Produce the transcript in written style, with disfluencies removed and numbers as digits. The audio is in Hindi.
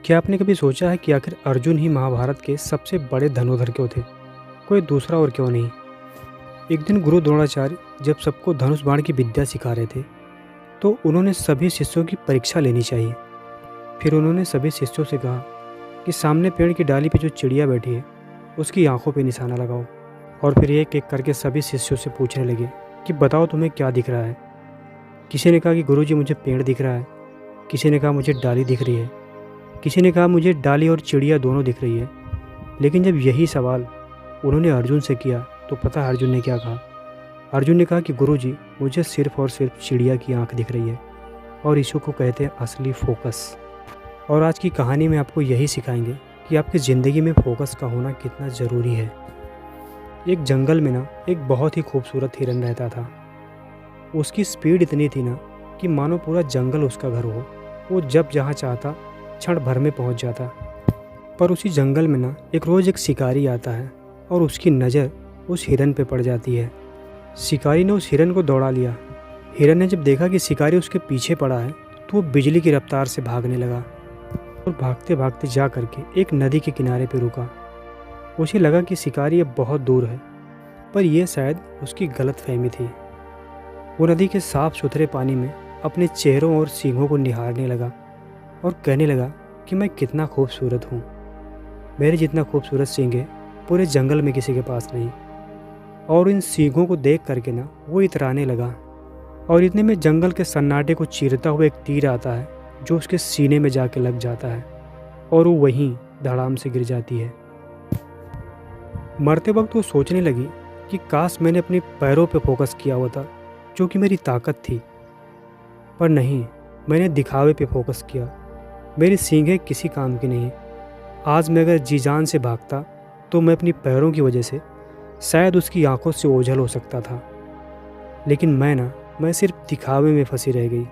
क्या आपने कभी सोचा है कि आखिर अर्जुन ही महाभारत के सबसे बड़े धनुर्धर क्यों थे? कोई दूसरा और क्यों नहीं? एक दिन गुरु द्रोणाचार्य जब सबको धनुष बाण की विद्या सिखा रहे थे, तो उन्होंने सभी शिष्यों की परीक्षा लेनी चाहिए। फिर उन्होंने सभी शिष्यों से कहा कि सामने पेड़ की डाली पे जो चिड़िया बैठी है, उसकी आंखों पे निशाना लगाओ। और फिर एक एक करके सभी शिष्यों से पूछने लगे कि बताओ तुम्हें क्या दिख रहा है। किसी ने कहा कि गुरुजी मुझे पेड़ दिख रहा है, किसी ने कहा मुझे डाली दिख रही है, किसी ने कहा मुझे डाली और चिड़िया दोनों दिख रही है। लेकिन जब यही सवाल उन्होंने अर्जुन से किया तो पता है अर्जुन ने क्या कहा? अर्जुन ने कहा कि गुरुजी मुझे सिर्फ और सिर्फ चिड़िया की आंख दिख रही है, और इसी को कहते हैं असली फोकस। और आज की कहानी में आपको यही सिखाएंगे कि आपकी ज़िंदगी में फोकस का होना कितना ज़रूरी है। एक जंगल में ना एक बहुत ही खूबसूरत हिरन रहता था। उसकी स्पीड इतनी थी ना कि मानो पूरा जंगल उसका घर हो। वो जब जहाँ चाहता क्षण भर में पहुँच जाता। पर उसी जंगल में ना एक रोज़ एक शिकारी आता है और उसकी नज़र उस हिरन पे पड़ जाती है। शिकारी ने उस हिरन को दौड़ा लिया। हिरन ने जब देखा कि शिकारी उसके पीछे पड़ा है तो वो बिजली की रफ्तार से भागने लगा और भागते भागते जा करके एक नदी के किनारे पे रुका। उसे लगा कि शिकारी अब बहुत दूर है, पर यह शायद उसकी गलतफहमी थी। वो नदी के साफ सुथरे पानी में अपने चेहरों और सींगों को निहारने लगा और कहने लगा कि मैं कितना खूबसूरत हूँ। मेरे जितना खूबसूरत सींगे पूरे जंगल में किसी के पास नहीं। और इन सींगों को देख करके ना वो इतराने लगा। और इतने में जंगल के सन्नाटे को चीरता हुआ एक तीर आता है जो उसके सीने में जाके लग जाता है और वो वहीं धड़ाम से गिर जाती है। मरते वक्त वो सोचने लगी कि काश मैंने अपने पैरों पे फोकस किया होता, जो कि मेरी ताकत थी। पर नहीं, मैंने दिखावे पे फोकस किया। मेरी सींगें किसी काम की नहीं। आज मैं अगर जी जान से भागता तो मैं अपनी पैरों की वजह से शायद उसकी आंखों से ओझल हो सकता था। लेकिन मैं सिर्फ दिखावे में फंसी रह गई।